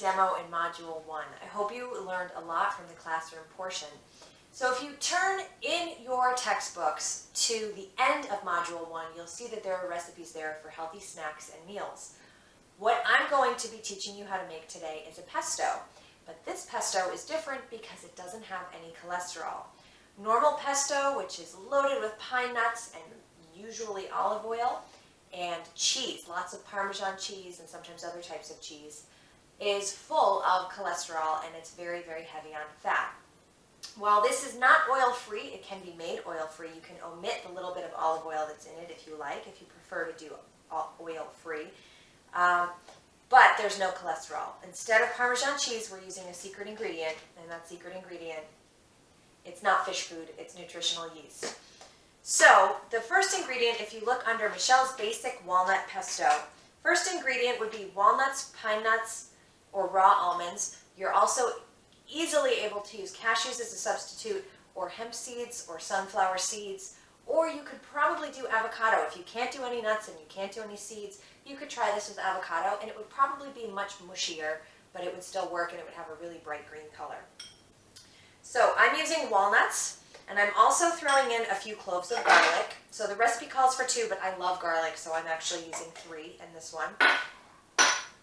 demo in Module 1. I hope you learned a lot from the classroom portion. So if you turn in your textbooks to the end of Module 1, you'll see that there are recipes there for healthy snacks and meals. What I'm going to be teaching you how to make today is a pesto. But this pesto is different because it doesn't have any cholesterol. Normal pesto, which is loaded with pine nuts and usually olive oil, and cheese, lots of Parmesan cheese and sometimes other types of cheese, is full of cholesterol and it's very, very heavy on fat. While this is not oil-free, it can be made oil-free. You can omit the little bit of olive oil that's in it if you like, if you prefer to do oil-free. But there's no cholesterol. Instead of Parmesan cheese, we're using a secret ingredient, and that secret ingredient, it's not fish food, it's nutritional yeast. So the first ingredient, if you look under Michelle's Basic Walnut Pesto, first ingredient would be walnuts, pine nuts, or raw almonds. You're also easily able to use cashews as a substitute, or hemp seeds, or sunflower seeds, or you could probably do avocado. If you can't do any nuts and you can't do any seeds, you could try this with avocado, and it would probably be much mushier, but it would still work and it would have a really bright green color. So I'm using walnuts. And I'm also throwing in a few cloves of garlic. So the recipe calls for 2, but I love garlic, so I'm actually using 3 in this one.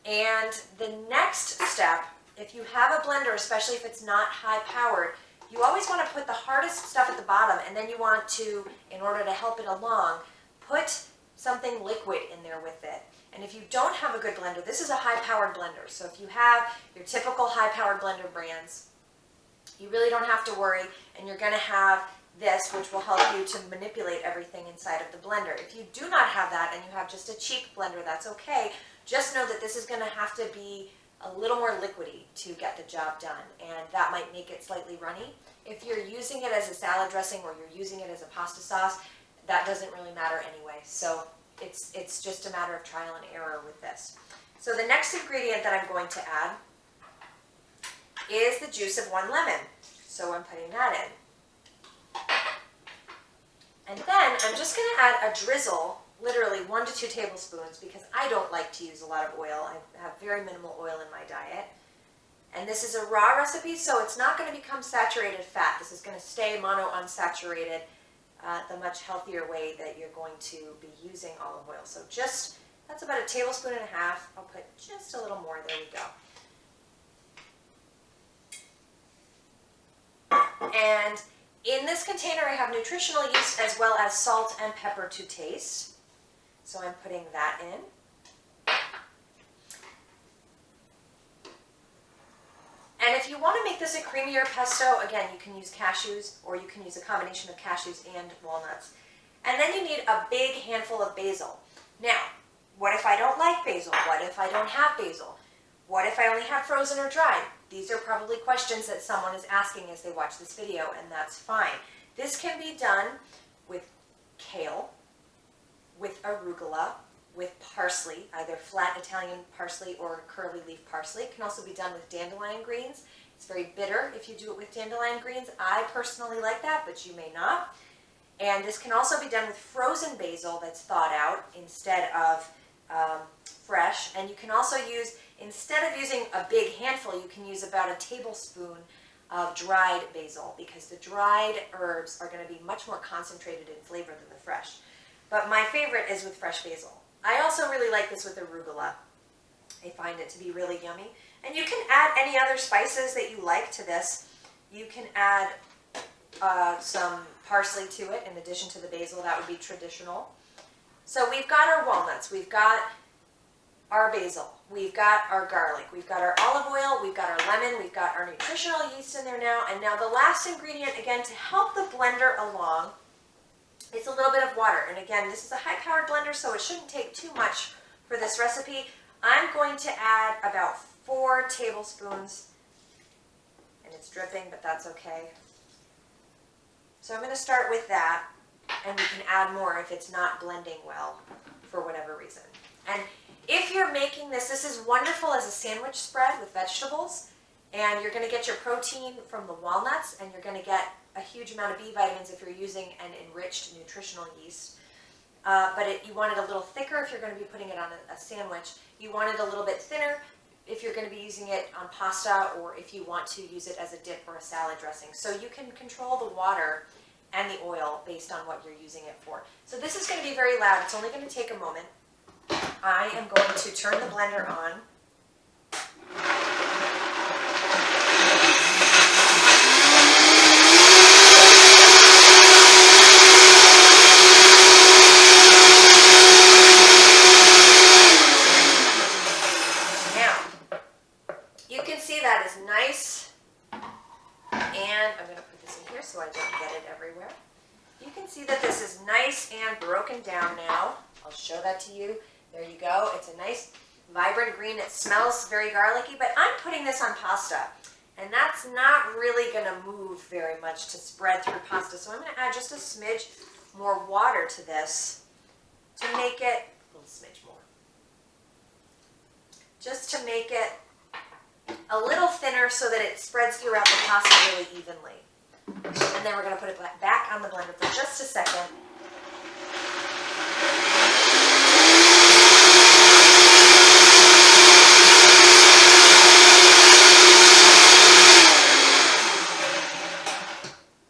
And the next step, if you have a blender, especially if it's not high-powered, you always want to put the hardest stuff at the bottom, and then you want to, in order to help it along, put something liquid in there with it. And if you don't have a good blender, this is a high-powered blender. So if you have your typical high-powered blender brands, you really don't have to worry, and you're going to have this, which will help you to manipulate everything inside of the blender. If you do not have that and you have just a cheap blender, that's okay. Just know that this is going to have to be a little more liquidy to get the job done, and that might make it slightly runny. If you're using it as a salad dressing or you're using it as a pasta sauce, that doesn't really matter anyway. So it's just a matter of trial and error with this. So the next ingredient that I'm going to add is the juice of 1 lemon. So I'm putting that in. And then I'm just going to add a drizzle, literally 1 to 2 tablespoons, because I don't like to use a lot of oil. I have very minimal oil in my diet. And this is a raw recipe, so it's not going to become saturated fat. This is going to stay monounsaturated, the much healthier way that you're going to be using olive oil. So just, that's about 1.5 tablespoons. I'll put just a little more. There we go. And in this container, I have nutritional yeast as well as salt and pepper to taste. So I'm putting that in. And if you want to make this a creamier pesto, again, you can use cashews, or you can use a combination of cashews and walnuts. And then you need a big handful of basil. Now, what if I don't like basil? What if I don't have basil? What if I only have frozen or dried? These are probably questions that someone is asking as they watch this video, and that's fine. This can be done with kale, with arugula, with parsley, either flat Italian parsley or curly leaf parsley. It can also be done with dandelion greens. It's very bitter if you do it with dandelion greens. I personally like that, but you may not. And this can also be done with frozen basil that's thawed out instead of fresh. And you can also use, instead of using a big handful, you can use about 1 tablespoon of dried basil, because the dried herbs are going to be much more concentrated in flavor than the fresh. But my favorite is with fresh basil. I also really like this with arugula. I find it to be really yummy. And you can add any other spices that you like to this. You can add some parsley to it in addition to the basil. That would be traditional. So we've got our walnuts, we've got our basil, we've got our garlic, we've got our olive oil, we've got our lemon, we've got our nutritional yeast in there now. And now the last ingredient, again, to help the blender along, is a little bit of water. And again, this is a high-powered blender, so it shouldn't take too much for this recipe. I'm going to add about 4 tablespoons, and it's dripping, but that's okay. So I'm going to start with that, and we can add more if it's not blending well for whatever reason. And if you're making this, this is wonderful as a sandwich spread with vegetables, and you're going to get your protein from the walnuts, and you're going to get a huge amount of B vitamins if you're using an enriched nutritional yeast. But you want it a little thicker if you're going to be putting it on a sandwich. You want it a little bit thinner if you're going to be using it on pasta or if you want to use it as a dip or a salad dressing. So you can control the water and the oil based on what you're using it for. So this is going to be very loud. It's only going to take a moment. I am going to turn the blender on. That is nice, and I'm going to put this in here so I don't get it everywhere. You can see that this is nice and broken down now. I'll show that to you. There you go. It's a nice vibrant green. It smells very garlicky, but I'm putting this on pasta, and that's not really going to move very much to spread through pasta. So I'm going to add just a smidge more water to this to make it a little smidge more. Just to make it a little thinner so that it spreads throughout the pasta really evenly. And then we're going to put it back on the blender for just a second.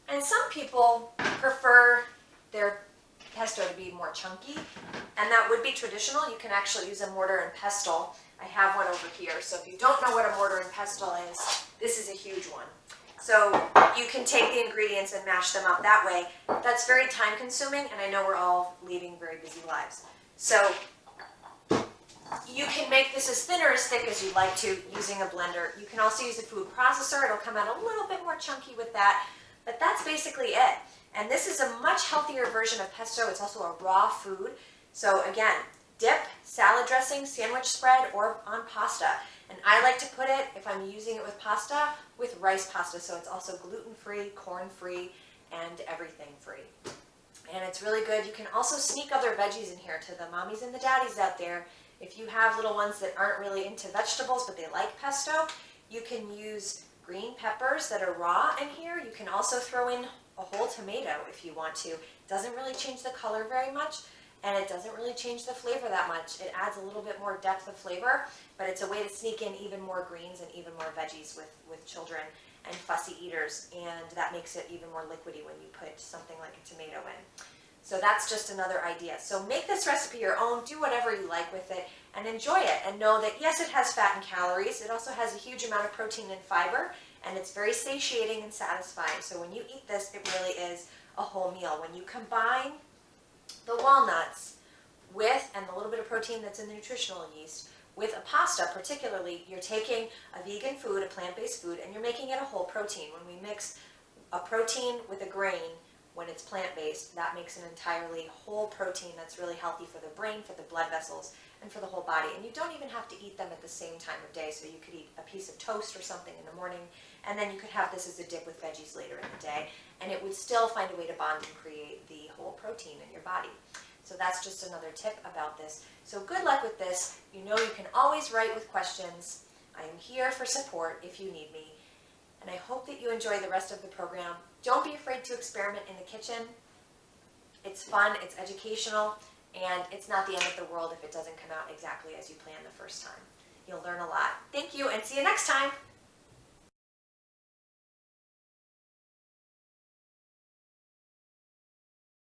And some people prefer their pesto to be more chunky, and that would be traditional. You can actually use a mortar and pestle. I have one over here, so if you don't know what a mortar and pestle is, this is a huge one. So you can take the ingredients and mash them up that way. That's very time consuming, and I know we're all leading very busy lives. So you can make this as thin or as thick as you'd like to using a blender. You can also use a food processor. It'll come out a little bit more chunky with that, but that's basically it. And this is a much healthier version of pesto. It's also a raw food. So again, dip, salad dressing, sandwich spread, or on pasta. And I like to put it, if I'm using it with pasta, with rice pasta. So it's also gluten-free, corn-free, and everything-free. And it's really good. You can also sneak other veggies in here to the mommies and the daddies out there. If you have little ones that aren't really into vegetables, but they like pesto, you can use green peppers that are raw in here. You can also throw in a whole tomato if you want to. It doesn't really change the color very much, and it doesn't really change the flavor that much. It adds a little bit more depth of flavor, but it's a way to sneak in even more greens and even more veggies with children and fussy eaters, and that makes it even more liquidy when you put something like a tomato in. So that's just another idea. So make this recipe your own, do whatever you like with it, and enjoy it. And know that yes, it has fat and calories. It also has a huge amount of protein and fiber, and it's very satiating and satisfying. So when you eat this, it really is a whole meal. When you combine the walnuts with, and the little bit of protein that's in the nutritional yeast, with a pasta particularly, you're taking a vegan food, a plant-based food, and you're making it a whole protein. When we mix a protein with a grain, when it's plant-based, that makes an entirely whole protein that's really healthy for the brain, for the blood vessels, and for the whole body. And you don't even have to eat them at the same time of day, so you could eat a piece of toast or something in the morning, and then you could have this as a dip with veggies later in the day, and it would still find a way to bond and create the whole protein in your body. So that's just another tip about this. So good luck with this. You know you can always write with questions. I am here for support if you need me. And I hope that you enjoy the rest of the program. Don't be afraid to experiment in the kitchen. It's fun, it's educational, and it's not the end of the world if it doesn't come out exactly as you planned the first time. You'll learn a lot. Thank you, and see you next time.